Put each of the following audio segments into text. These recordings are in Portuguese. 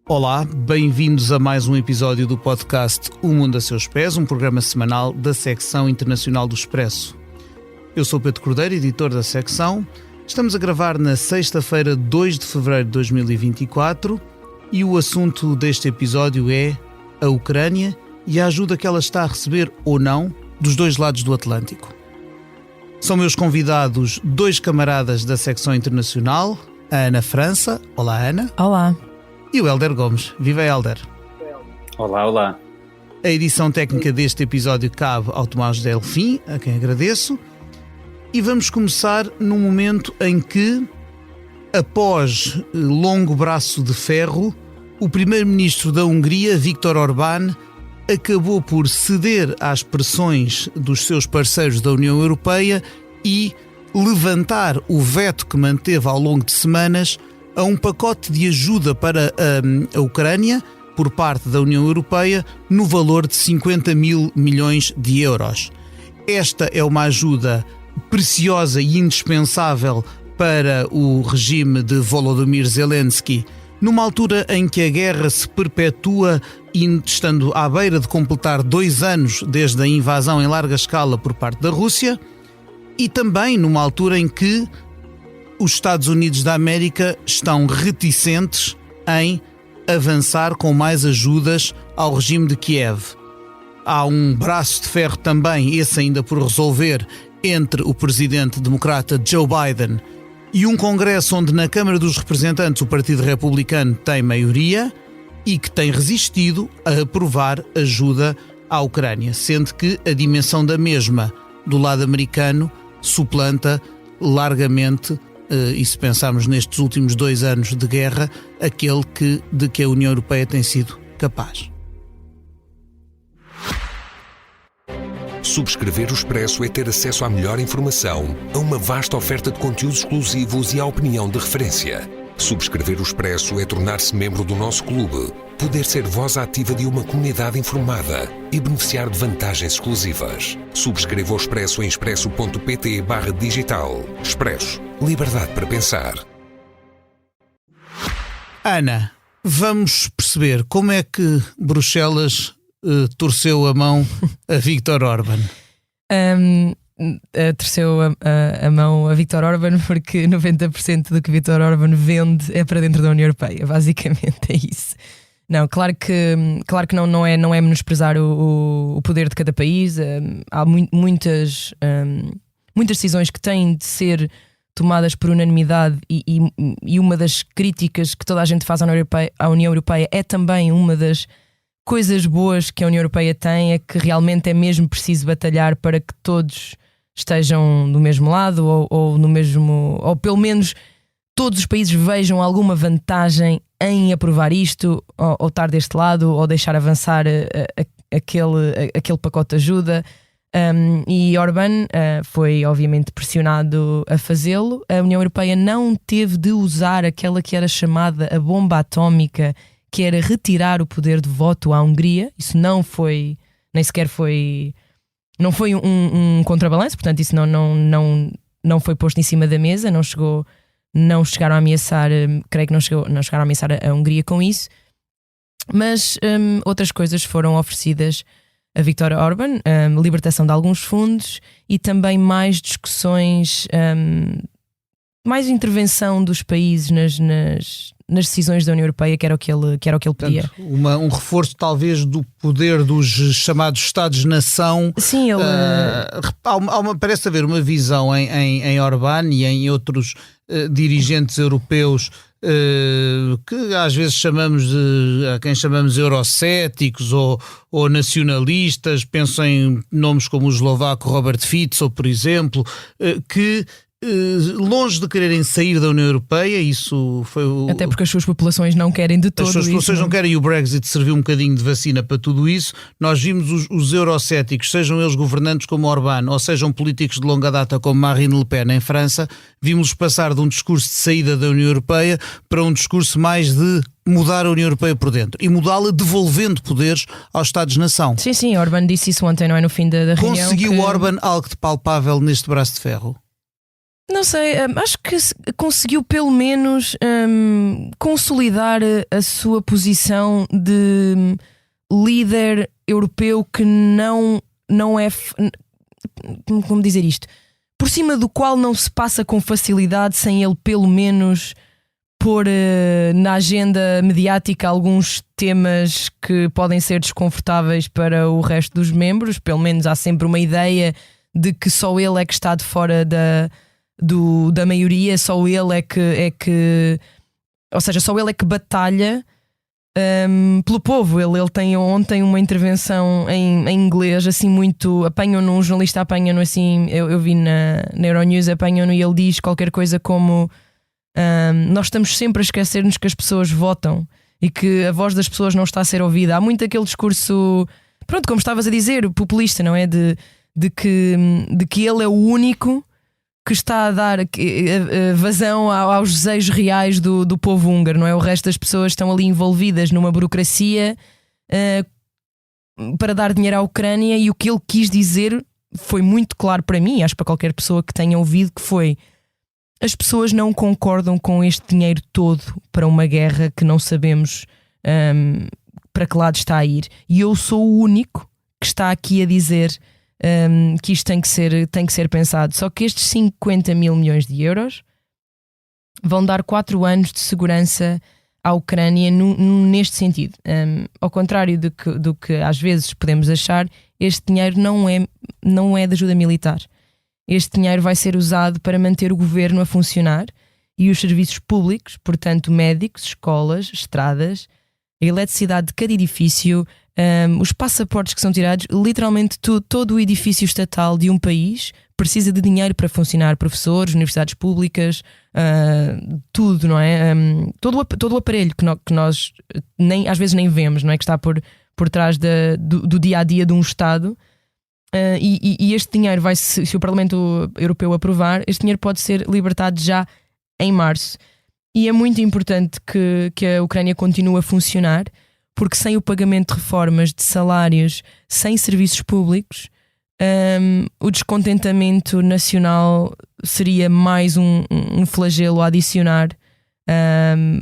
Olá, bem-vindos a mais um episódio do podcast O Mundo a Seus Pés, um programa semanal da secção internacional do Expresso. Eu sou Pedro Cordeiro, editor da secção. Estamos a gravar na sexta-feira, 2 de fevereiro de 2024 e o assunto deste episódio é a Ucrânia e a ajuda que ela está a receber ou não dos dois lados do Atlântico. São meus convidados dois camaradas da secção internacional, a Ana França. Olá, Ana. Olá. E o Hélder Gomes. Viva, Hélder. Olá, olá. A edição técnica deste episódio cabe ao Tomás Delfim, a quem agradeço. E vamos começar num momento em que, após longo braço de ferro, o primeiro-ministro da Hungria, Viktor Orbán, acabou por ceder às pressões dos seus parceiros da União Europeia e levantar o veto que manteve ao longo de semanas a um pacote de ajuda para a Ucrânia por parte da União Europeia no valor de 50 mil milhões de euros. Esta é uma ajuda preciosa e indispensável para o regime de Volodymyr Zelensky, numa altura em que a guerra se perpetua e estando à beira de completar 2 anos desde a invasão em larga escala por parte da Rússia, e também numa altura em que os Estados Unidos da América estão reticentes em avançar com mais ajudas ao regime de Kiev. Há um braço de ferro também, esse ainda por resolver, entre o presidente democrata Joe Biden e um congresso onde na Câmara dos Representantes o Partido Republicano tem maioria e que tem resistido a aprovar ajuda à Ucrânia, sendo que a dimensão da mesma do lado americano suplanta largamente, e se pensarmos nestes últimos 2 anos de guerra, aquele de que a União Europeia tem sido capaz. Subscrever o Expresso é ter acesso à melhor informação, a uma vasta oferta de conteúdos exclusivos e à opinião de referência. Subscrever o Expresso é tornar-se membro do nosso clube, poder ser voz ativa de uma comunidade informada e beneficiar de vantagens exclusivas. Subscreva o Expresso em expresso.pt/digital. Expresso. Liberdade para pensar. Ana, vamos perceber como é que Bruxelas torceu a mão a Viktor Orbán. Torceu a mão a Viktor Orbán porque 90% do que Viktor Orbán vende é para dentro da União Europeia. Basicamente é isso. Não, claro que não é menosprezar o poder de cada país. Há muitas decisões que têm de ser tomadas por unanimidade e uma das críticas que toda a gente faz à União Europeia é também uma das coisas boas que a União Europeia tem, é que realmente é mesmo preciso batalhar para que todos estejam do mesmo lado ou no mesmo, ou pelo menos todos os países vejam alguma vantagem em aprovar isto ou estar deste lado ou deixar avançar aquele pacote de ajuda. E Orbán foi obviamente pressionado a fazê-lo. A União Europeia não teve de usar aquela que era chamada a bomba atómica, que era retirar o poder de voto à Hungria. Isso não foi um contrabalanço, portanto isso não foi posto em cima da mesa, não chegaram a ameaçar, creio que não chegaram a ameaçar a Hungria com isso, mas outras coisas foram oferecidas a Viktor Orbán, libertação de alguns fundos e também mais discussões, mais intervenção dos países nas decisões da União Europeia, que era o que ele pedia. Portanto, um reforço talvez do poder dos chamados Estados-nação. Sim, ele... parece haver uma visão em Orbán e em outros dirigentes europeus que às vezes a quem chamamos eurocéticos ou nacionalistas. Penso em nomes como o eslovaco Robert Fico, por exemplo, que longe de quererem sair da União Europeia, isso foi até porque as suas populações não querem de todo isso. As suas populações não querem, e o Brexit serviu um bocadinho de vacina para tudo isso. Nós vimos os eurocéticos, sejam eles governantes como Orbán ou sejam políticos de longa data como Marine Le Pen em França, vimos-los passar de um discurso de saída da União Europeia para um discurso mais de mudar a União Europeia por dentro e mudá-la devolvendo poderes aos Estados-nação. Sim, Orbán disse isso ontem, não é? No fim da reunião. Conseguiu Orbán algo de palpável neste braço de ferro? Não sei, acho que conseguiu pelo menos consolidar a sua posição de líder europeu que não é, como dizer isto, por cima do qual não se passa com facilidade sem ele pelo menos pôr na agenda mediática alguns temas que podem ser desconfortáveis para o resto dos membros. Pelo menos há sempre uma ideia de que só ele é que está de fora da maioria, só ele é que ou seja, só ele é que batalha pelo povo. Ele tem ontem uma intervenção em inglês, assim, muito. Apanham-no, um jornalista apanha-no assim. Eu vi na Euronews, apanham-no e ele diz qualquer coisa como: nós estamos sempre a esquecer-nos que as pessoas votam e que a voz das pessoas não está a ser ouvida. Há muito aquele discurso, pronto, como estavas a dizer, populista, não é? De que ele é o único que está a dar vazão aos desejos reais do povo húngaro, não é? O resto das pessoas estão ali envolvidas numa burocracia para dar dinheiro à Ucrânia, e o que ele quis dizer foi muito claro para mim, acho para qualquer pessoa que tenha ouvido, que foi: as pessoas não concordam com este dinheiro todo para uma guerra que não sabemos para que lado está a ir, e eu sou o único que está aqui a dizer que isto tem que ser pensado. Só que estes 50 mil milhões de euros vão dar 4 anos de segurança à Ucrânia neste sentido. Ao contrário do que às vezes podemos achar, este dinheiro não é de ajuda militar. Este dinheiro vai ser usado para manter o governo a funcionar e os serviços públicos, portanto médicos, escolas, estradas, a eletricidade de cada edifício, os passaportes que são tirados, literalmente todo o edifício estatal de um país precisa de dinheiro para funcionar. Professores, universidades públicas, tudo, não é? Todo o aparelho que nós às vezes nem vemos, não é? Que está por trás do dia a dia de um Estado. E este dinheiro se o Parlamento Europeu aprovar, este dinheiro pode ser libertado já em março. E é muito importante que a Ucrânia continue a funcionar, porque sem o pagamento de reformas, de salários, sem serviços públicos, o descontentamento nacional seria mais um flagelo a adicionar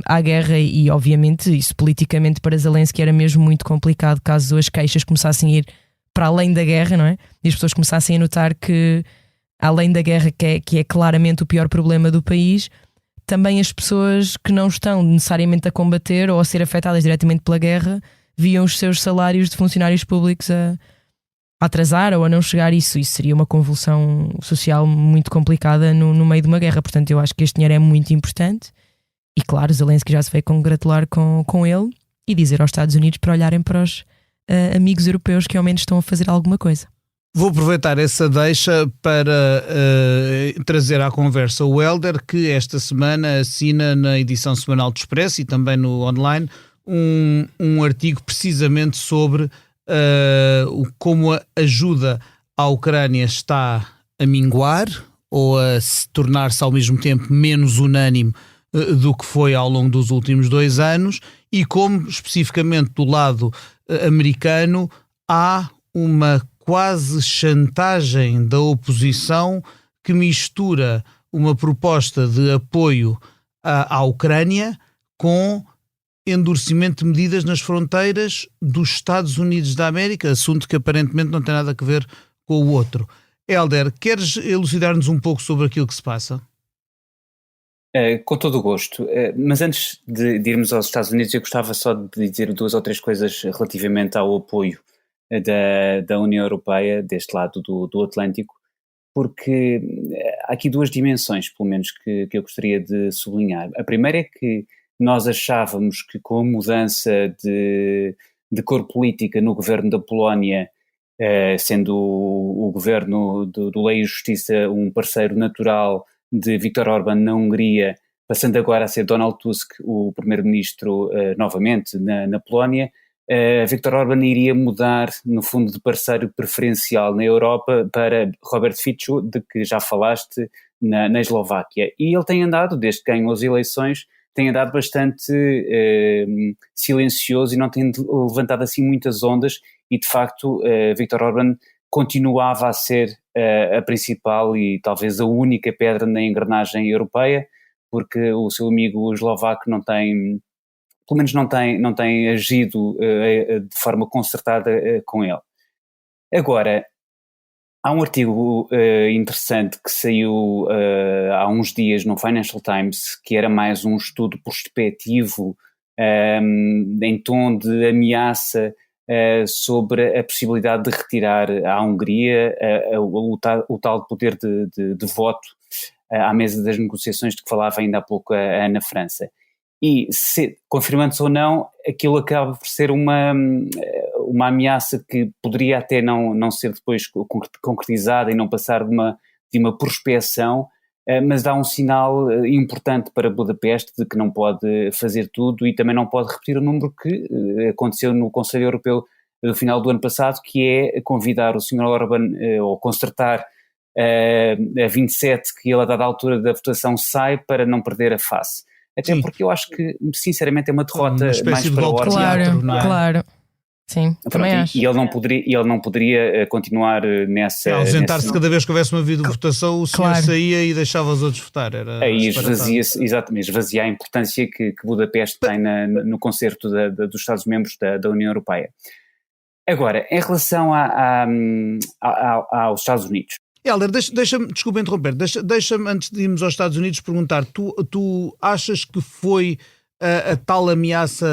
à guerra, e obviamente isso politicamente para Zelensky era mesmo muito complicado caso as queixas começassem a ir para além da guerra, não é? E as pessoas começassem a notar que, além da guerra, que é claramente o pior problema do país, também as pessoas que não estão necessariamente a combater ou a ser afetadas diretamente pela guerra viam os seus salários de funcionários públicos a atrasar ou a não chegar. Isso seria uma convulsão social muito complicada no meio de uma guerra. Portanto, eu acho que este dinheiro é muito importante, e claro, Zelensky já se veio congratular com ele e dizer aos Estados Unidos para olharem para os amigos europeus que ao menos estão a fazer alguma coisa. Vou aproveitar essa deixa para trazer à conversa o Hélder, que esta semana assina na edição semanal do Expresso e também no online um artigo precisamente sobre como a ajuda à Ucrânia está a minguar ou a se tornar-se ao mesmo tempo menos unânime do que foi ao longo dos últimos 2 anos, e como especificamente do lado americano há uma quase chantagem da oposição que mistura uma proposta de apoio à Ucrânia com endurecimento de medidas nas fronteiras dos Estados Unidos da América, assunto que aparentemente não tem nada a ver com o outro. Hélder, queres elucidar-nos um pouco sobre aquilo que se passa? Com todo o gosto, mas antes de irmos aos Estados Unidos, eu gostava só de dizer 2 ou 3 coisas relativamente ao apoio da União Europeia deste lado do Atlântico, porque há aqui 2 dimensões, pelo menos, que eu gostaria de sublinhar. A primeira é que nós achávamos que com a mudança de cor política no governo da Polónia, sendo o governo do Lei e Justiça um parceiro natural de Viktor Orbán na Hungria, passando agora a ser Donald Tusk o primeiro-ministro novamente na Polónia, Viktor Orbán iria mudar, no fundo, de parceiro preferencial na Europa para Robert Fico, de que já falaste, na Eslováquia. E ele tem andado, desde que ganhou as eleições, tem andado bastante silencioso e não tem levantado assim muitas ondas, e de facto Viktor Orbán continuava a ser a principal e talvez a única pedra na engrenagem europeia, porque o seu amigo eslovaco não tem, pelo menos não tem agido de forma concertada com ele. Agora, há um artigo interessante que saiu há uns dias no Financial Times, que era mais um estudo prospectivo em tom de ameaça sobre a possibilidade de retirar à Hungria o tal poder de voto à mesa das negociações de que falava ainda há pouco a Ana França. E, confirmando-se ou não, aquilo acaba por ser uma ameaça que poderia até não ser depois concretizada e não passar de uma prospeção, mas dá um sinal importante para Budapeste de que não pode fazer tudo e também não pode repetir o número que aconteceu no Conselho Europeu do final do ano passado, que é convidar o Sr. Orbán ou concertar a 27 que ele a dada altura da votação sai para não perder a face. Até porque eu acho que, sinceramente, é uma derrota mais para o Orbán. Claro. Sim, também acho. E ele não poderia continuar nessa... ausentar-se cada vez que houvesse uma votação, o senhor saía e deixava os outros votar. Aí esvazia a importância que Budapeste tem no concerto dos Estados-membros da União Europeia. Agora, em relação aos Estados Unidos... Helder, desculpa interromper, deixa-me antes de irmos aos Estados Unidos perguntar, tu achas que foi a tal ameaça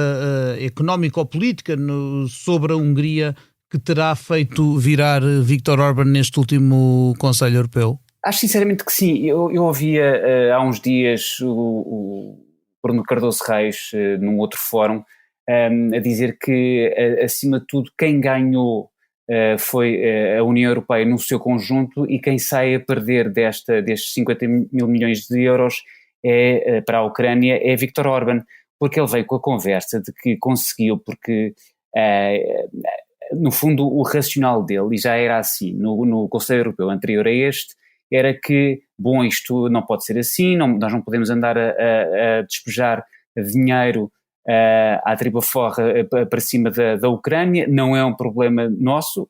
económica ou política sobre a Hungria que terá feito virar Viktor Orbán neste último Conselho Europeu? Acho sinceramente que sim. Eu ouvia há uns dias o Bruno Cardoso Reis num outro fórum a dizer que acima de tudo quem ganhou foi a União Europeia no seu conjunto, e quem sai a perder destes 50 mil milhões de euros para a Ucrânia é Viktor Orbán, porque ele veio com a conversa de que conseguiu, porque no fundo o racional dele, e já era assim no Conselho Europeu anterior a este, era que, bom, isto não pode ser assim, nós não podemos andar a despejar dinheiro à tripa forra para cima da Ucrânia, não é um problema nosso,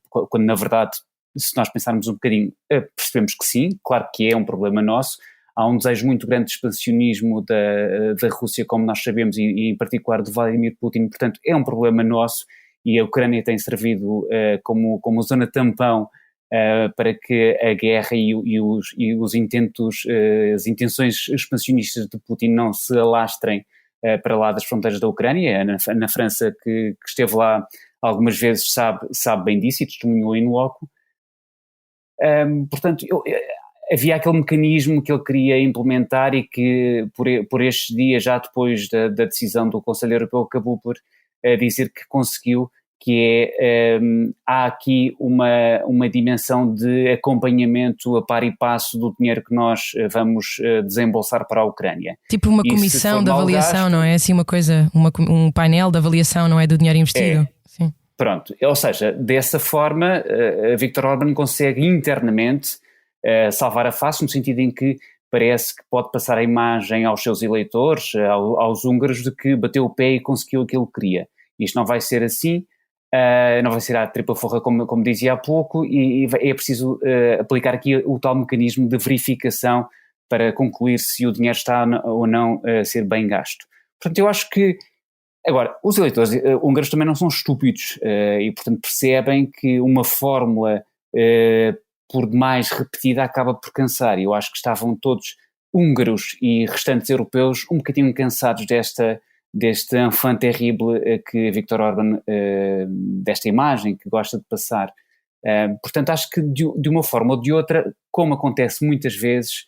quando na verdade, se nós pensarmos um bocadinho, percebemos que sim, claro que é um problema nosso. Há um desejo muito grande de expansionismo da Rússia, como nós sabemos, e em particular de Vladimir Putin, portanto é um problema nosso, e a Ucrânia tem servido como zona tampão para que a guerra e os intentos, as intenções expansionistas de Putin não se alastrem para lá das fronteiras da Ucrânia. Na França, que esteve lá algumas vezes, sabe bem disso e testemunhou in loco. Portanto, havia aquele mecanismo que ele queria implementar e que por estes dias, já depois da decisão do Conselho Europeu, acabou por dizer que conseguiu, que há aqui uma dimensão de acompanhamento a par e passo do dinheiro que nós vamos desembolsar para a Ucrânia. Tipo uma comissão de avaliação, não é? Assim uma coisa, um painel de avaliação, não é? Do dinheiro investido. Sim. Pronto, ou seja, dessa forma Viktor Orbán consegue internamente salvar a face, no sentido em que parece que pode passar a imagem aos seus eleitores, aos húngaros, de que bateu o pé e conseguiu o que ele queria. Isto não vai ser assim. Não vai ser à tripla forra, como dizia há pouco, e é preciso aplicar aqui o tal mecanismo de verificação para concluir se o dinheiro está ou não a ser bem gasto. Portanto, eu acho que, agora, os eleitores húngaros também não são estúpidos e, portanto, percebem que uma fórmula por demais repetida acaba por cansar. Eu acho que estavam todos, húngaros e restantes europeus, um bocadinho cansados deste enfant terrible que Viktor Orbán, desta imagem que gosta de passar. Portanto, acho que de uma forma ou de outra, como acontece muitas vezes,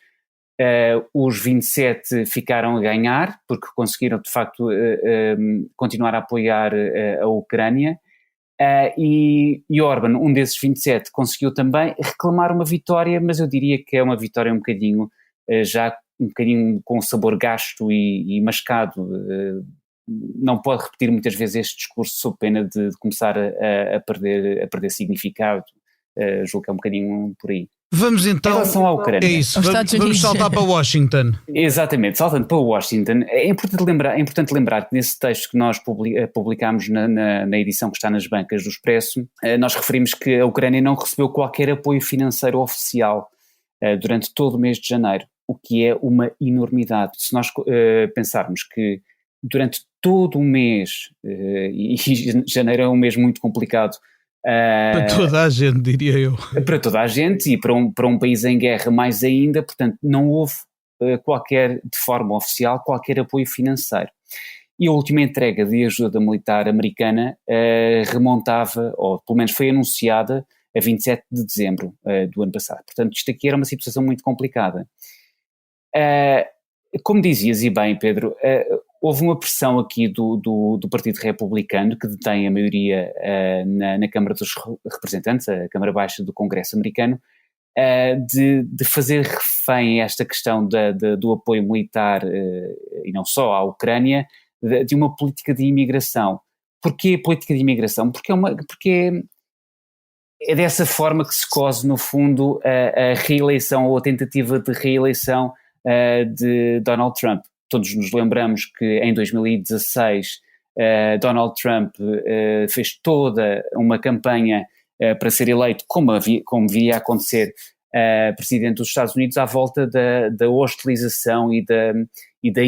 os 27 ficaram a ganhar, porque conseguiram de facto continuar a apoiar a Ucrânia, e Orbán, um desses 27, conseguiu também reclamar uma vitória, mas eu diria que é uma vitória um bocadinho com sabor gasto e mascado. Não pode repetir muitas vezes este discurso sob pena de começar a perder significado. Julgo que é um bocadinho por aí. Vamos então. Em relação à Ucrânia. É isso, Aos vamos, Estados Unidos. vamos saltar para Washington. Exatamente, saltando para Washington, é importante lembrar que nesse texto que nós publicámos na edição que está nas bancas do Expresso, nós referimos que a Ucrânia não recebeu qualquer apoio financeiro oficial durante todo o mês de janeiro, o que é uma enormidade. Se nós pensarmos que durante todo o mês, e janeiro é um mês muito complicado, Para toda a gente, diria eu. para toda a gente e para um país em guerra mais ainda, portanto não houve de forma oficial, qualquer apoio financeiro. E a última entrega de ajuda militar americana remontava, ou pelo menos foi anunciada, a 27 de dezembro do ano passado. Portanto, isto aqui era uma situação muito complicada. Como dizias e bem, Pedro, houve uma pressão aqui do Partido Republicano, que detém a maioria na Câmara dos Representantes, a Câmara Baixa do Congresso americano, de fazer refém esta questão do apoio militar, e não só à Ucrânia, de uma política de imigração. Porquê política de imigração? Porque é dessa forma que se cose, no fundo, a reeleição ou a tentativa de reeleição de Donald Trump. Todos nos lembramos que em 2016 Donald Trump fez toda uma campanha para ser eleito, como viria a acontecer, presidente dos Estados Unidos, à volta da hostilização e da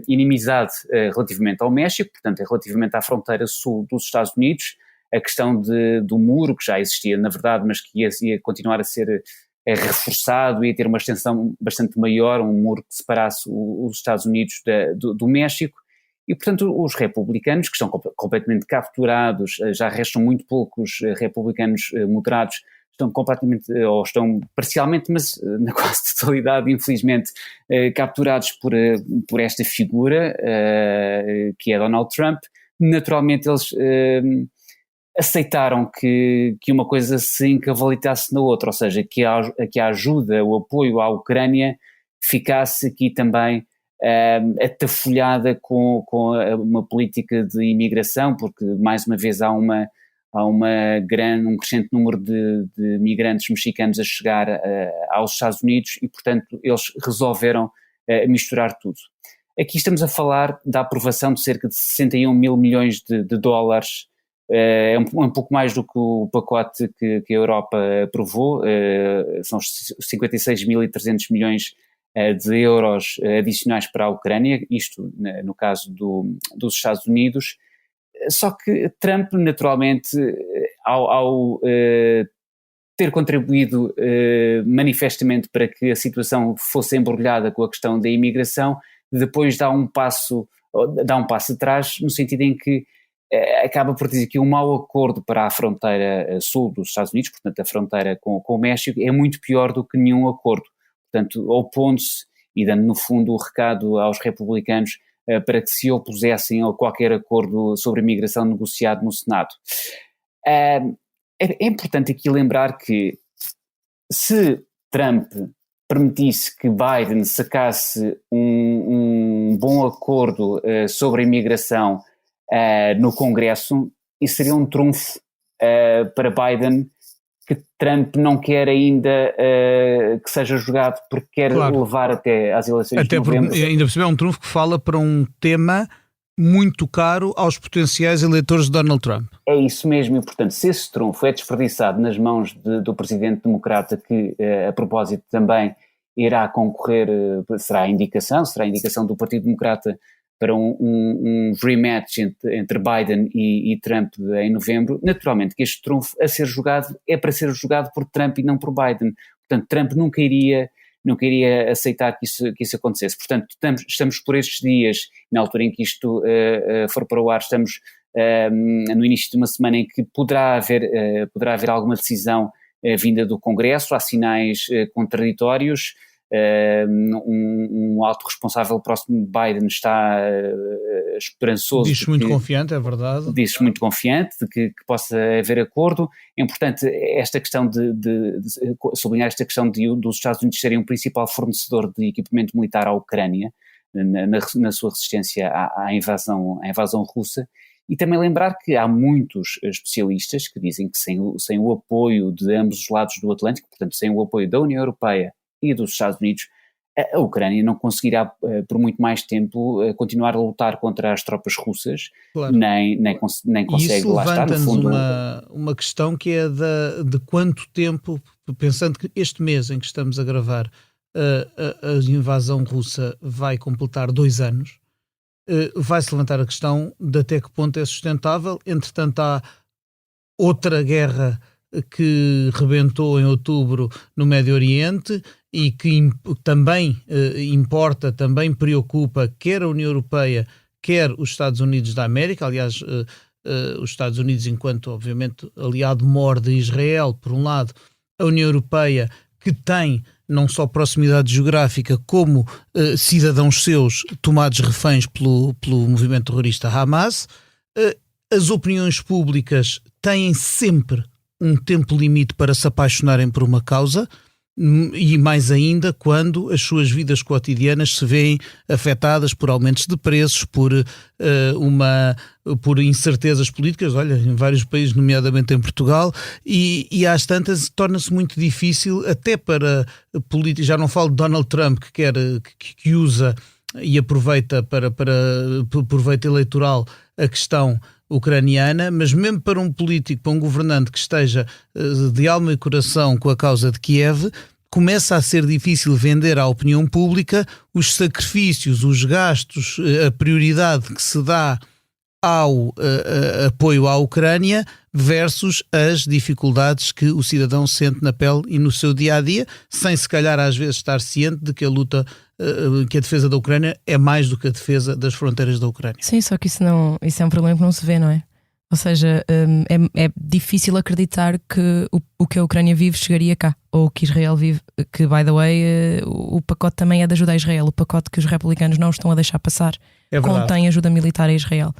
inimizade relativamente ao México, portanto relativamente à fronteira sul dos Estados Unidos, a questão do muro, que já existia na verdade, mas que ia continuar a ser reforçado, ia ter uma extensão bastante maior, um muro que separasse os Estados Unidos do México, e portanto os republicanos, que estão completamente capturados, já restam muito poucos republicanos moderados, estão completamente, ou estão parcialmente, mas na quase totalidade, infelizmente, capturados por esta figura, que é Donald Trump. Naturalmente eles aceitaram que uma coisa se encavalitasse na outra, ou seja, que a ajuda, o apoio à Ucrânia ficasse aqui também atafolhada com uma política de imigração, porque mais uma vez há um crescente número de migrantes mexicanos a chegar aos Estados Unidos e, portanto, eles resolveram misturar tudo. Aqui estamos a falar da aprovação de cerca de 61 mil milhões de dólares. É um pouco mais do que o pacote que a Europa aprovou, são 56.300 milhões de euros adicionais para a Ucrânia, isto no caso dos Estados Unidos. Só que Trump, naturalmente, ao ter contribuído manifestamente para que a situação fosse embrulhada com a questão da imigração, depois dá um passo atrás, no sentido em que acaba por dizer que um mau acordo para a fronteira sul dos Estados Unidos, portanto a fronteira com o México, é muito pior do que nenhum acordo. Portanto, opondo-se e dando no fundo o recado aos republicanos para que se opusessem a qualquer acordo sobre imigração negociado no Senado. É importante aqui lembrar que se Trump permitisse que Biden sacasse um bom acordo sobre a imigração no Congresso, isso seria um trunfo para Biden, que Trump não quer ainda que seja jogado, porque quer levar até às eleições de novembro. Porque ainda por cima é um trunfo que fala para um tema muito caro aos potenciais eleitores de Donald Trump. É isso mesmo, e portanto, se esse trunfo é desperdiçado nas mãos do presidente democrata, que a propósito também irá concorrer, será a indicação do Partido Democrata para um rematch entre Biden e Trump em novembro, naturalmente que este trunfo a ser jogado é para ser jogado por Trump e não por Biden. Portanto, Trump nunca iria aceitar que isso acontecesse. Portanto, estamos por estes dias, na altura em que isto for para o ar, estamos no início de uma semana em que poderá haver alguma decisão vinda do Congresso. Há sinais contraditórios. Um alto responsável próximo de Biden está esperançoso. Diz-se muito confiante, é verdade. Diz-se muito confiante de que possa haver acordo. É importante esta questão de sublinhar esta questão dos Estados Unidos serem o principal fornecedor de equipamento militar à Ucrânia, na sua resistência à invasão russa. E também lembrar que há muitos especialistas que dizem que sem o apoio de ambos os lados do Atlântico, portanto sem o apoio da União Europeia e dos Estados Unidos, a Ucrânia não conseguirá por muito mais tempo continuar a lutar contra as tropas russas, claro. nem consegue. Isso lá estar, no fundo, uma questão que é de quanto tempo, pensando que este mês em que estamos a gravar a invasão russa vai completar 2 anos, vai-se levantar a questão de até que ponto é sustentável. Entretanto, há outra guerra que rebentou em outubro no Médio Oriente e que também importa, também preocupa quer a União Europeia, quer os Estados Unidos da América. Aliás, os Estados Unidos, enquanto obviamente aliado maior de Israel, por um lado, a União Europeia, que tem não só proximidade geográfica, como cidadãos seus tomados reféns pelo movimento terrorista Hamas. As opiniões públicas têm sempre um tempo limite para se apaixonarem por uma causa, e mais ainda quando as suas vidas cotidianas se veem afetadas por aumentos de preços, por incertezas políticas, olha, em vários países, nomeadamente em Portugal, e às tantas torna-se muito difícil, até para políticos, já não falo de Donald Trump, que usa e aproveita para proveito eleitoral a questão ucraniana, mas mesmo para um político, para um governante que esteja de alma e coração com a causa de Kiev, começa a ser difícil vender à opinião pública os sacrifícios, os gastos, a prioridade que se dá ao apoio à Ucrânia versus as dificuldades que o cidadão sente na pele e no seu dia-a-dia, sem se calhar às vezes estar ciente de que a luta, que a defesa da Ucrânia é mais do que a defesa das fronteiras da Ucrânia. Sim, só que isso é um problema que não se vê, não é? Ou seja, é difícil acreditar que o que a Ucrânia vive chegaria cá, ou que Israel vive, que, by the way, o pacote também é de ajuda a Israel. O pacote que os republicanos não estão a deixar passar contém ajuda militar a Israel.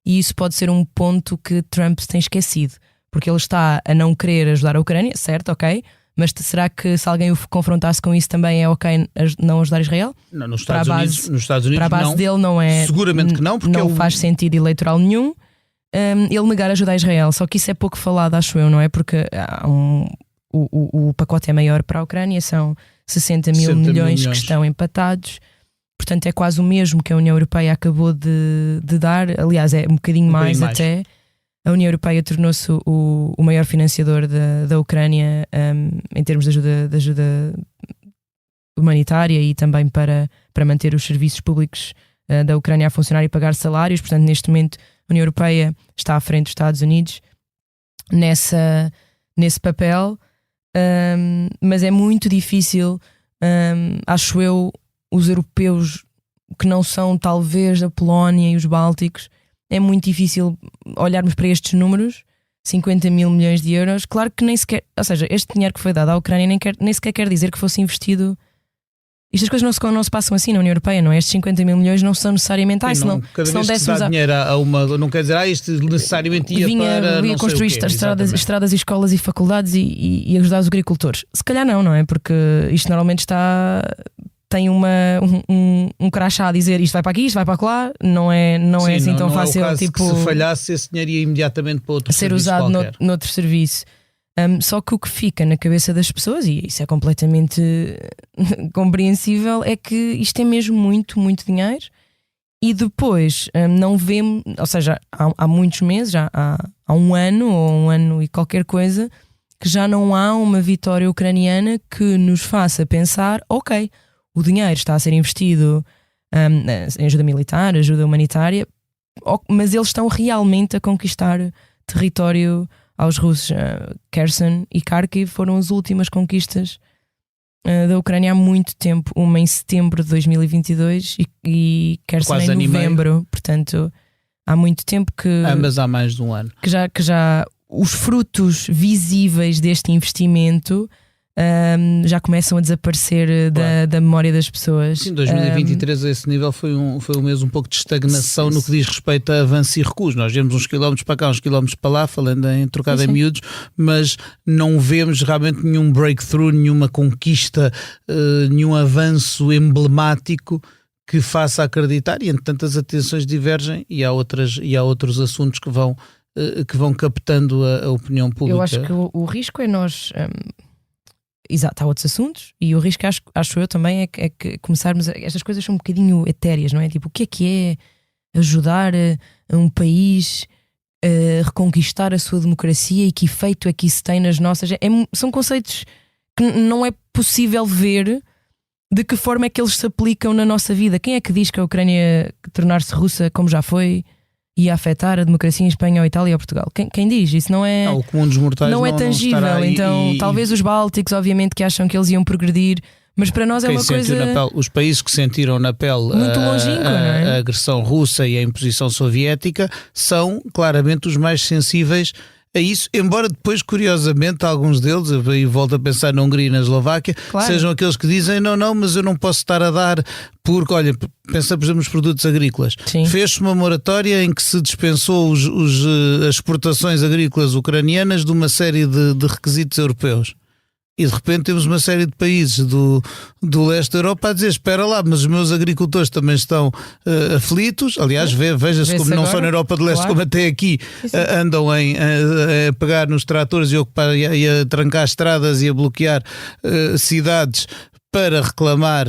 E isso pode ser um ponto que Trump tem esquecido, porque ele está a não querer ajudar a Ucrânia, certo, ok, mas será que se alguém o confrontasse com isso também é ok não ajudar Israel? Não, nos Estados Unidos para a base não, dele não é. Seguramente que não, porque não faz sentido eleitoral nenhum ele negar ajuda a Israel. Só que isso é pouco falado, acho eu, não é? Porque o pacote é maior para a Ucrânia, são 60 mil milhões que estão empatados. Portanto, é quase o mesmo que a União Europeia acabou de dar. Aliás, é um bocadinho mais até. A União Europeia tornou-se o maior financiador da Ucrânia em termos de ajuda humanitária e também para manter os serviços públicos da Ucrânia a funcionar e pagar salários. Portanto, neste momento, a União Europeia está à frente dos Estados Unidos nesse papel. Mas é muito difícil, acho eu, os europeus que não são talvez a Polónia e os Bálticos, é muito difícil olharmos para estes números, 50 mil milhões de euros. Claro que nem sequer, ou seja, este dinheiro que foi dado à Ucrânia nem sequer quer dizer que fosse investido. Estas coisas não se passam assim na União Europeia, não é? Estes 50 mil milhões não são necessariamente cada vez que se dá dinheiro a uma, não quer dizer isto necessariamente ia para construir estradas e escolas e faculdades e ajudar os agricultores. Se calhar não é? Porque isto normalmente tem um crachá a dizer isto vai para aqui, isto vai para lá, não é assim tão fácil. É o caso tipo, que se falhasse, esse dinheiro ia imediatamente para outro ser serviço usado qualquer. noutro serviço. Só que o que fica na cabeça das pessoas, e isso é completamente compreensível, é que isto é mesmo muito, muito dinheiro. E depois não vemos, ou seja, há muitos meses, já há um ano ou um ano e qualquer coisa, que já não há uma vitória ucraniana que nos faça pensar, ok, o dinheiro está a ser investido em ajuda militar, ajuda humanitária, mas eles estão realmente a conquistar território aos russos. Kherson e Kharkiv foram as últimas conquistas da Ucrânia há muito tempo, uma em setembro de 2022 e Kherson em novembro, portanto há muito tempo que ambas há mais de um ano que já os frutos visíveis deste investimento já começam a desaparecer da memória das pessoas. Sim, 2023 a esse nível foi um mês um pouco de estagnação no que diz respeito a avanço e recuos. Nós vemos uns quilómetros para cá, uns quilómetros para lá, falando em trocado em miúdos, mas não vemos realmente nenhum breakthrough, nenhuma conquista, nenhum avanço emblemático que faça acreditar, e entretanto as atenções divergem e há outros assuntos que vão captando a opinião pública. Eu acho que o risco é nós... exato, há outros assuntos e o risco, acho eu também, é que começarmos estas coisas são um bocadinho etéreas, não é? Tipo, o que é ajudar a um país a reconquistar a sua democracia e que efeito é que isso tem nas nossas... são conceitos que não é possível ver de que forma é que eles se aplicam na nossa vida. Quem é que diz que a Ucrânia tornar-se russa, como já foi, ia afetar a democracia em Espanha ou Itália ou Portugal? Quem diz? Isso não é... o comum dos mortais não é tangível. Não estará então, talvez os bálticos, obviamente, que acham que eles iam progredir, mas para nós é uma coisa... os países que sentiram na pele muito longínquo, não é? a agressão russa e a imposição soviética são claramente os mais sensíveis a isso, embora depois, curiosamente, alguns deles, e volto a pensar na Hungria e na Eslováquia, claro, sejam aqueles que dizem não, mas eu não posso estar a dar porque, olha, pensa por exemplo nos produtos agrícolas. Fez-se uma moratória em que se dispensou as exportações agrícolas ucranianas de uma série de requisitos europeus. E de repente temos uma série de países do leste da Europa a dizer, espera lá, mas os meus agricultores também estão aflitos. Aliás, veja-se como não só na Europa de leste, claro, como até aqui andam a pegar nos tratores e a trancar estradas e a bloquear cidades para reclamar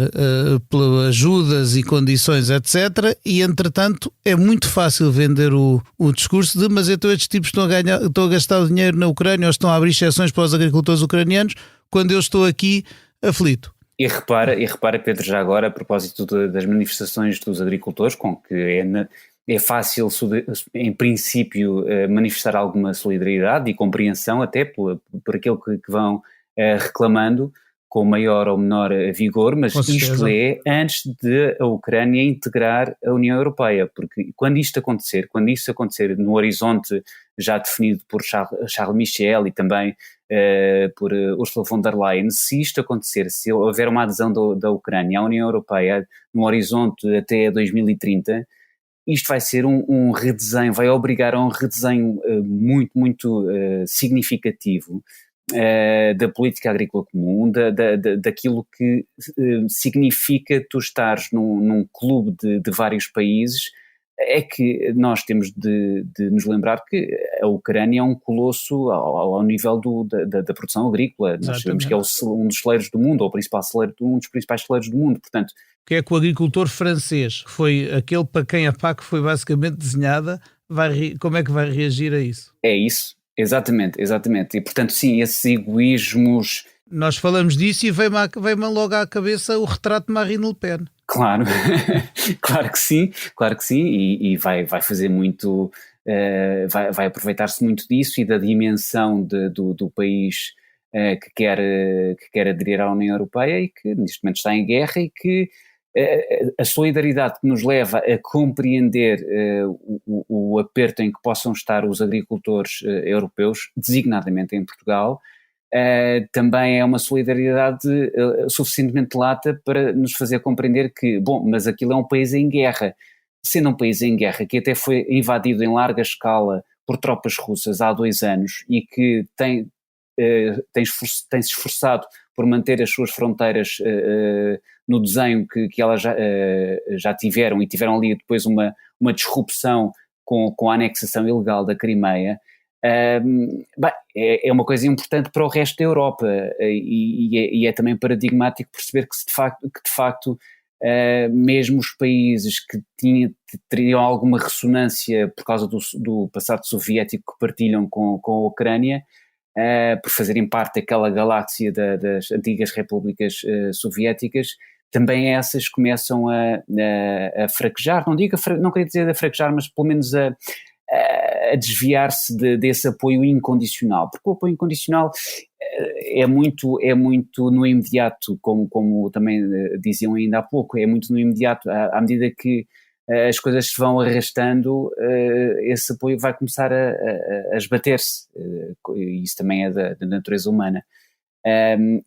ajudas e condições, etc. E, entretanto, é muito fácil vender o discurso de mas então estes tipos estão a gastar o dinheiro na Ucrânia ou estão a abrir exceções para os agricultores ucranianos quando eu estou aqui aflito. E repara, Pedro, já agora, a propósito das manifestações dos agricultores, com que é fácil, em princípio, manifestar alguma solidariedade e compreensão até por aquilo que vão reclamando, com maior ou menor vigor, mas isto é antes de a Ucrânia integrar a União Europeia, porque quando isto acontecer no horizonte já definido por Charles Michel e também por Ursula von der Leyen, se isto acontecer, se houver uma adesão da Ucrânia à União Europeia no horizonte até 2030, isto vai ser um redesenho, vai obrigar a um redesenho muito, muito significativo da política agrícola comum, daquilo que significa tu estares num clube de vários países. É que nós temos de nos lembrar que a Ucrânia é um colosso ao nível da produção agrícola. Exatamente. Nós sabemos que é um dos celeiros do mundo, ou um dos principais celeiros do mundo, portanto. Que é que o agricultor francês, que foi aquele para quem a PAC foi basicamente desenhada, como é que vai reagir a isso? É isso. Exatamente. E portanto sim, esses egoísmos... Nós falamos disso e veio-me logo à cabeça o retrato de Marine Le Pen. Claro, claro que sim, e vai fazer muito, vai aproveitar-se muito disso e da dimensão do país que quer aderir à União Europeia e que neste momento está em guerra e que a solidariedade que nos leva a compreender o aperto em que possam estar os agricultores europeus, designadamente em Portugal, também é uma solidariedade suficientemente lata para nos fazer compreender que, mas aquilo é um país em guerra. Sendo um país em guerra que até foi invadido em larga escala por tropas russas há 2 anos e que tem se esforçado por manter as suas fronteiras no desenho que elas já tiveram, e tiveram ali depois uma disrupção com a anexação ilegal da Crimeia, é uma coisa importante para o resto da Europa e é também paradigmático perceber que de facto mesmo os países que teriam alguma ressonância por causa do passado soviético que partilham com a Ucrânia, por fazerem parte daquela galáxia das antigas repúblicas soviéticas, também essas começam a fraquejar, não queria dizer a fraquejar, mas pelo menos a desviar-se desse apoio incondicional, porque o apoio incondicional é muito no imediato, como também diziam ainda há pouco, é muito no imediato, à medida que as coisas se vão arrastando, esse apoio vai começar a esbater-se, e isso também é da natureza humana.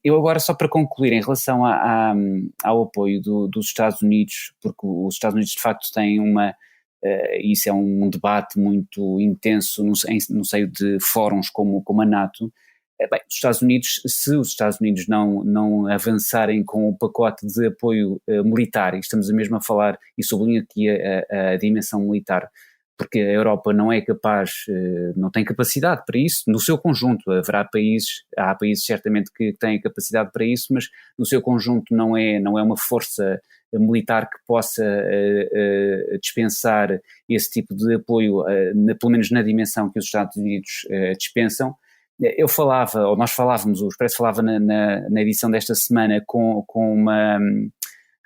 Eu agora, só para concluir, em relação ao apoio dos Estados Unidos, porque os Estados Unidos de facto têm isso é um debate muito intenso no seio de fóruns como a NATO, Bem, se os Estados Unidos não avançarem com o pacote de apoio militar, e estamos mesmo a falar, e sublinho aqui a dimensão militar, porque a Europa não é capaz, não tem capacidade para isso, no seu conjunto. Há países certamente que têm capacidade para isso, mas no seu conjunto não é uma força militar que possa dispensar esse tipo de apoio, pelo menos na dimensão que os Estados Unidos dispensam. Nós falávamos, o Expresso falava na edição desta semana com uma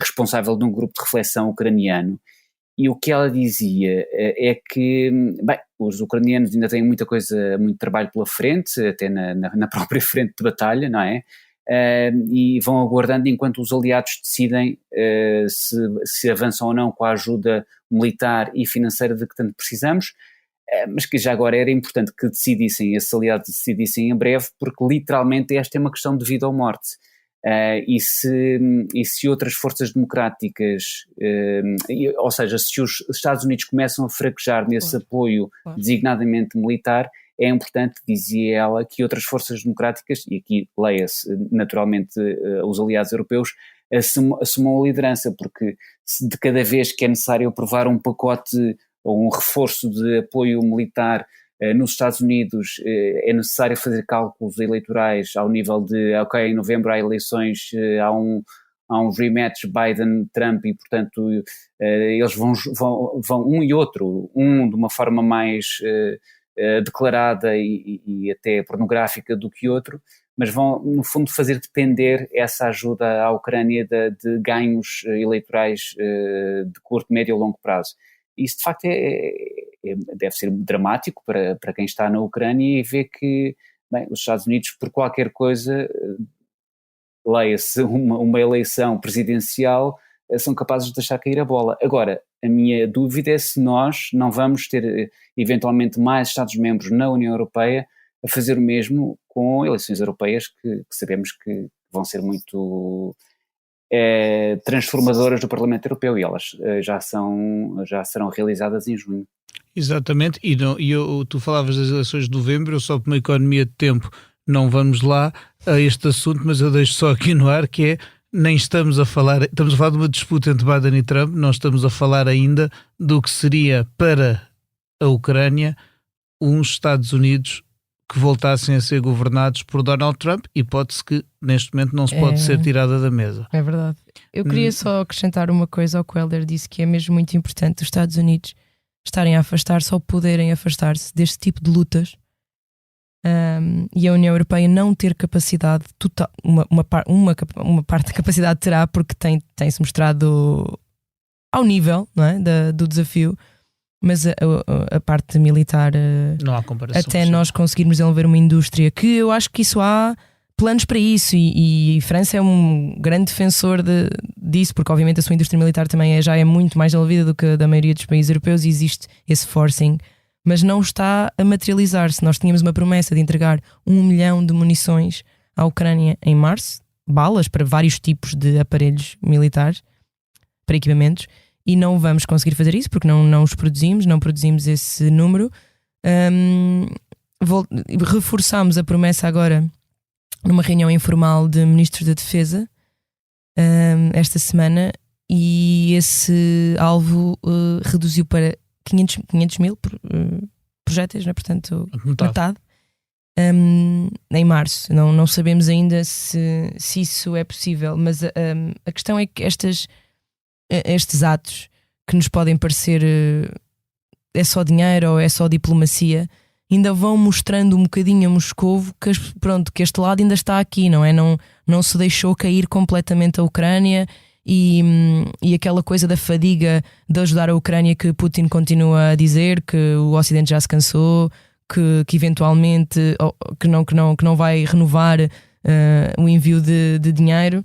responsável de um grupo de reflexão ucraniano, e o que ela dizia é que, bem, os ucranianos ainda têm muito trabalho pela frente, até na própria frente de batalha, não é? E vão aguardando enquanto os aliados decidem se avançam ou não com a ajuda militar e financeira de que tanto precisamos, mas que já agora era importante que esses aliados decidissem em breve, porque literalmente esta é uma questão de vida ou morte. E se outras forças democráticas, ou seja, se os Estados Unidos começam a fraquejar nesse apoio designadamente militar, é importante, dizia ela, que outras forças democráticas, e aqui leia-se naturalmente os aliados europeus, assumam a liderança, porque de cada vez que é necessário aprovar um pacote ou um reforço de apoio militar nos Estados Unidos, é necessário fazer cálculos eleitorais ao nível de, em novembro há eleições, há um rematch Biden-Trump e, portanto, eles vão um e outro, de uma forma mais declarada e até pornográfica do que outro, mas vão, no fundo, fazer depender essa ajuda à Ucrânia de ganhos eleitorais de curto, médio e longo prazo. Isso, de facto, deve ser dramático para quem está na Ucrânia e vê que, bem, os Estados Unidos, por qualquer coisa, leia-se uma eleição presidencial, são capazes de deixar cair a bola. Agora, a minha dúvida é se nós não vamos ter, eventualmente, mais Estados-membros na União Europeia a fazer o mesmo com eleições europeias que sabemos que vão ser muito transformadoras do Parlamento Europeu, e elas já serão realizadas em junho. Exatamente, tu falavas das eleições de novembro, eu só por uma economia de tempo não vamos lá a este assunto, mas eu deixo só aqui no ar que estamos a falar de uma disputa entre Biden e Trump, não estamos a falar ainda do que seria para a Ucrânia uns Estados Unidos que voltassem a ser governados por Donald Trump, hipótese que neste momento não se pode ser tirada da mesa. É verdade. Eu queria só acrescentar uma coisa ao que o Helder disse, que é mesmo muito importante os Estados Unidos estarem a afastar-se ou poderem afastar-se deste tipo de lutas, e a União Europeia não ter capacidade total, uma parte da capacidade terá, porque tem-se mostrado ao nível, não é, do desafio, mas a parte militar, não há comparação até possível. Nós conseguirmos desenvolver uma indústria, que eu acho que isso há planos para isso, e França é um grande defensor disso, porque obviamente a sua indústria militar também já é muito mais desenvolvida do que a da maioria dos países europeus, e existe esse forcing, mas não está a materializar-se. Nós tínhamos uma promessa de entregar 1 milhão de munições à Ucrânia em março, balas para vários tipos de aparelhos militares, para equipamentos, e não vamos conseguir fazer isso porque não os produzimos, não produzimos esse número. Reforçámos a promessa agora numa reunião informal de ministros da Defesa esta semana, e esse alvo reduziu para 500 mil projéteis, né? Portanto, metade. Em março. Não sabemos ainda se isso é possível, mas a questão é que estes atos que nos podem parecer é só dinheiro ou é só diplomacia, ainda vão mostrando um bocadinho a Moscovo que este lado ainda está aqui, não é? Não se deixou cair completamente a Ucrânia, e aquela coisa da fadiga de ajudar a Ucrânia, que Putin continua a dizer que o Ocidente já se cansou, que eventualmente que não vai renovar o envio de dinheiro.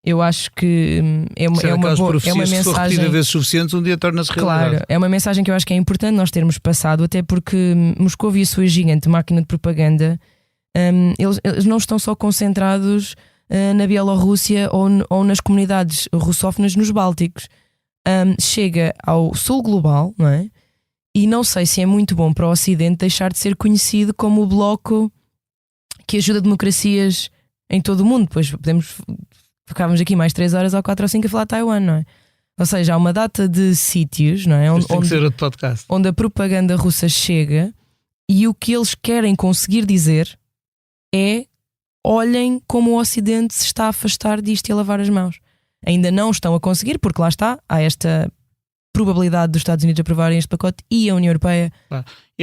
Eu acho que é uma mensagem. Se for repetida vezes suficientes, um dia torna-se realidade. Claro, é uma mensagem que eu acho que é importante nós termos passado, até porque Moscou e a sua gigante máquina de propaganda, eles não estão só concentrados na Bielorrússia ou nas comunidades russófonas nos Bálticos. Chega ao sul global, não é? E não sei se é muito bom para o Ocidente deixar de ser conhecido como o bloco que ajuda democracias em todo o mundo. Depois ficávamos aqui mais 3 horas ou 4 ou 5 a falar de Taiwan, não é? Ou seja, há uma data de sítios, não é? Tem que ser outro podcast. Onde a propaganda russa chega e o que eles querem conseguir dizer é: olhem como o Ocidente se está a afastar disto e a lavar as mãos. Ainda não estão a conseguir, porque lá está, há esta probabilidade dos Estados Unidos aprovarem este pacote e a União Europeia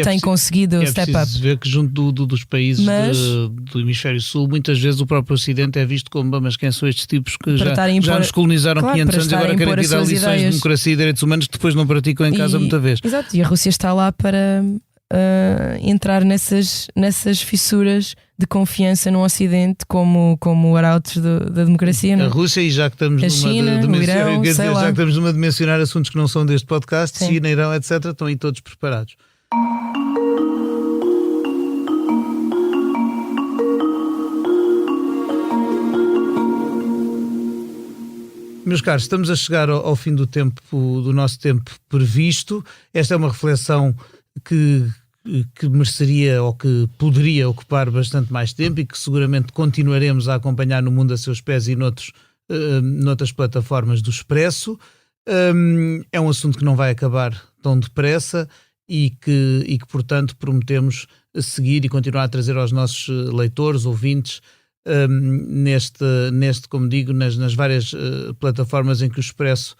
tem conseguido step up. É preciso ver que junto dos países do Hemisfério Sul, muitas vezes o próprio Ocidente é visto como: mas quem são estes tipos que já nos colonizaram 500 anos e agora querem vir dar lições de democracia e direitos humanos que depois não praticam em casa muita vez. Exato, e a Rússia está lá para entrar nessas fissuras de confiança no Ocidente como arautos da democracia. A Rússia, e já que estamos já que estamos numa de mencionar assuntos que não são deste podcast, China, Irão, etc., estão aí todos preparados. Meus caros, estamos a chegar ao fim do nosso tempo previsto. Esta é uma reflexão que mereceria ou que poderia ocupar bastante mais tempo e que seguramente continuaremos a acompanhar no Mundo a Seus Pés e noutras plataformas do Expresso. É um assunto que não vai acabar tão depressa e que portanto, prometemos seguir e continuar a trazer aos nossos leitores, ouvintes, como digo, nas várias plataformas em que o Expresso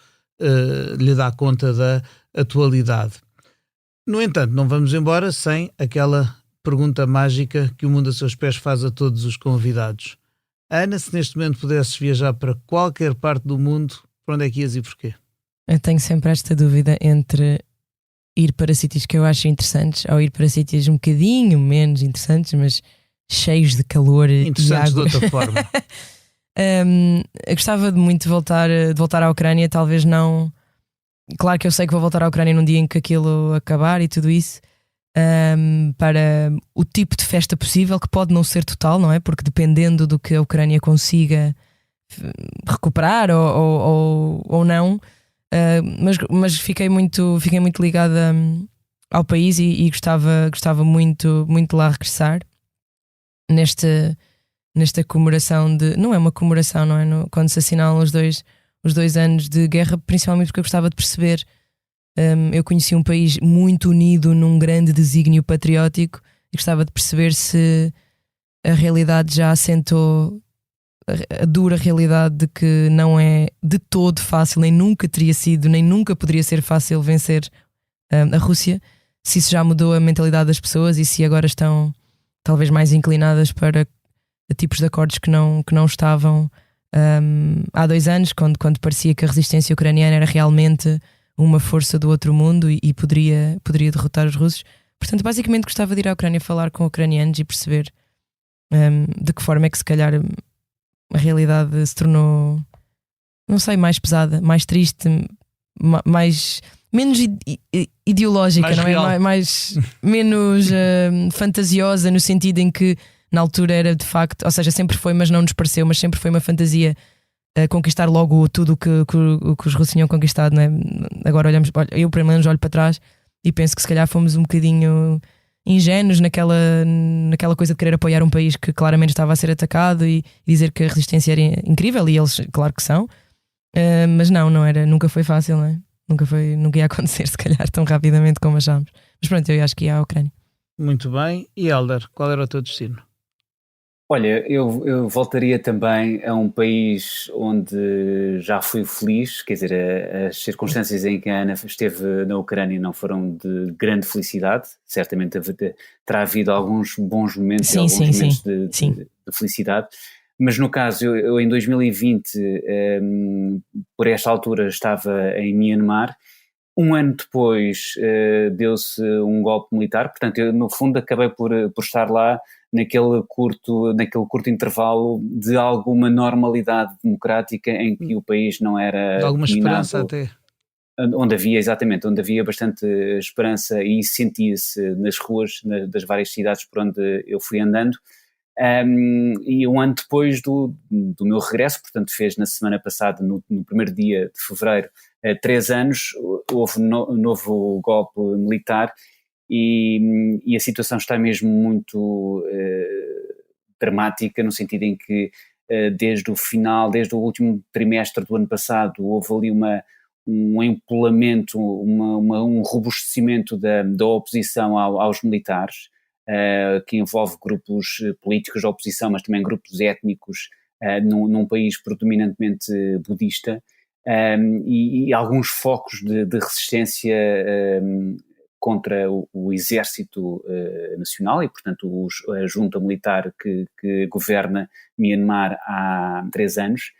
lhe dá conta da atualidade. No entanto, não vamos embora sem aquela pergunta mágica que o Mundo a Seus Pés faz a todos os convidados. Ana, se neste momento pudesses viajar para qualquer parte do mundo, para onde é que ias e porquê? Eu tenho sempre esta dúvida entre ir para sítios que eu acho interessantes ou ir para sítios um bocadinho menos interessantes, mas cheios de calor e água. Interessantes de outra forma. Eu gostava muito de voltar à Ucrânia, talvez não... Claro que eu sei que vou voltar à Ucrânia num dia em que aquilo acabar e tudo isso, para o tipo de festa possível, que pode não ser total, não é? Porque dependendo do que a Ucrânia consiga recuperar ou não, mas fiquei muito ligada ao país e gostava muito de lá regressar nesta comemoração de... Não é uma comemoração, não é? Quando se assinalam os dois anos de guerra, principalmente porque eu gostava de perceber. Eu conheci um país muito unido num grande desígnio patriótico e gostava de perceber se a realidade já assentou a dura realidade de que não é de todo fácil, nem nunca teria sido, nem nunca poderia ser fácil vencer a Rússia, se isso já mudou a mentalidade das pessoas e se agora estão talvez mais inclinadas para tipos de acordos que não estavam há 2 anos, quando parecia que a resistência ucraniana era realmente uma força do outro mundo e poderia derrotar os russos. Portanto, basicamente gostava de ir à Ucrânia falar com ucranianos e perceber de que forma é que se calhar a realidade se tornou, não sei, mais pesada, mais triste, menos ideológica, mais não real. É? Menos fantasiosa, no sentido em que na altura era de facto, ou seja, sempre foi, mas não nos pareceu, mas sempre foi uma fantasia conquistar logo tudo o que os russos tinham conquistado, não é? Agora eu pelo menos olho para trás e penso que se calhar fomos um bocadinho ingênuos naquela coisa de querer apoiar um país que claramente estava a ser atacado e dizer que a resistência era incrível, e eles claro que são, mas não era, nunca foi fácil, não é? Nunca ia acontecer se calhar tão rapidamente como achámos, mas pronto, eu acho que ia à Ucrânia. Muito bem. E Hélder, qual era o teu destino? Olha, eu voltaria também a um país onde já fui feliz, quer dizer, as circunstâncias em que a Ana esteve na Ucrânia não foram de grande felicidade, certamente terá havido alguns bons momentos e alguns momentos de felicidade, mas no caso, eu em 2020, por esta altura estava em Myanmar. Um ano depois deu-se um golpe militar, portanto eu no fundo acabei por estar lá naquele curto intervalo de alguma normalidade democrática em que o país não era... De alguma esperança até. Onde havia bastante esperança e sentia-se nas ruas das várias cidades por onde eu fui andando. E um ano depois do meu regresso, portanto fez na semana passada, no primeiro dia de fevereiro, 3 anos, houve um novo golpe militar e a situação está mesmo muito dramática, no sentido em que desde o último trimestre do ano passado, houve ali um empolamento, um robustecimento da oposição aos militares, que envolve grupos políticos da oposição, mas também grupos étnicos, num país predominantemente budista, e alguns focos de resistência contra o exército nacional e, portanto, a junta militar que governa Myanmar há 3 anos.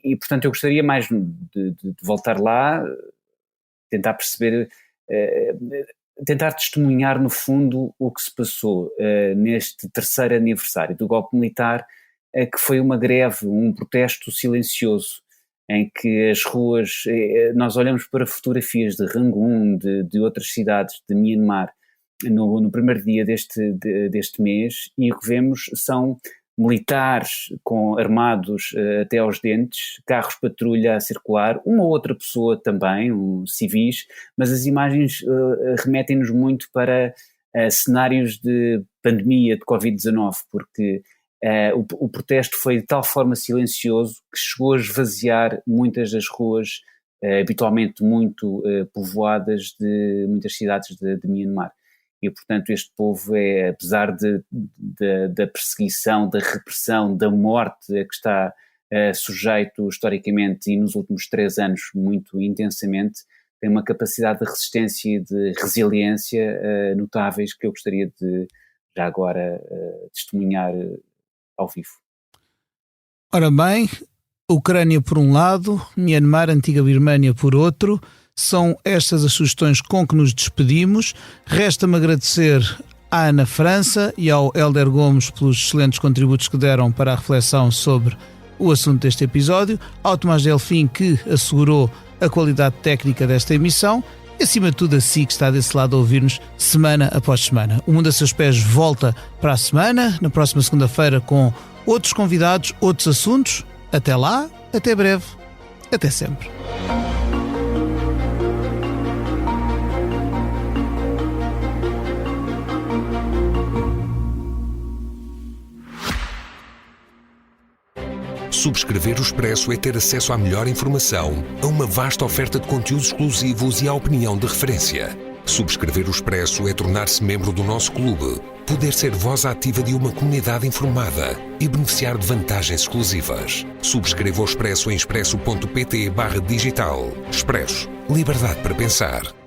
E, portanto, eu gostaria mais de voltar lá, tentar perceber, tentar testemunhar, no fundo, o que se passou neste 3º aniversário do golpe militar, que foi uma greve, um protesto silencioso, em que as ruas, nós olhamos para fotografias de Rangoon, de outras cidades de Myanmar, no primeiro dia deste mês, e o que vemos são militares armados até aos dentes, carros patrulha a circular, uma ou outra pessoa também, civis, mas as imagens remetem-nos muito para cenários de pandemia de Covid-19, porque o protesto foi de tal forma silencioso que chegou a esvaziar muitas das ruas habitualmente muito povoadas de muitas cidades de Myanmar. E, portanto, este povo apesar da perseguição, da repressão, da morte a que está sujeito historicamente e nos últimos 3 anos muito intensamente, tem uma capacidade de resistência e de resiliência notáveis que eu gostaria de, já agora, testemunhar ao vivo. Ora bem, Ucrânia por um lado, Myanmar, antiga Birmânia por outro. São estas as sugestões com que nos despedimos. Resta-me agradecer à Ana França e ao Hélder Gomes pelos excelentes contributos que deram para a reflexão sobre o assunto deste episódio, ao Tomás Delfim, que assegurou a qualidade técnica desta emissão, e acima de tudo a si que está desse lado a ouvir-nos semana após semana. O Mundo a Seus Pés volta para a semana, na próxima segunda-feira, com outros convidados, outros assuntos. Até lá, até breve, até sempre. Subscrever o Expresso é ter acesso à melhor informação, a uma vasta oferta de conteúdos exclusivos e à opinião de referência. Subscrever o Expresso é tornar-se membro do nosso clube, poder ser voz ativa de uma comunidade informada e beneficiar de vantagens exclusivas. Subscreva o Expresso em expresso.pt/digital. Expresso. Liberdade para pensar.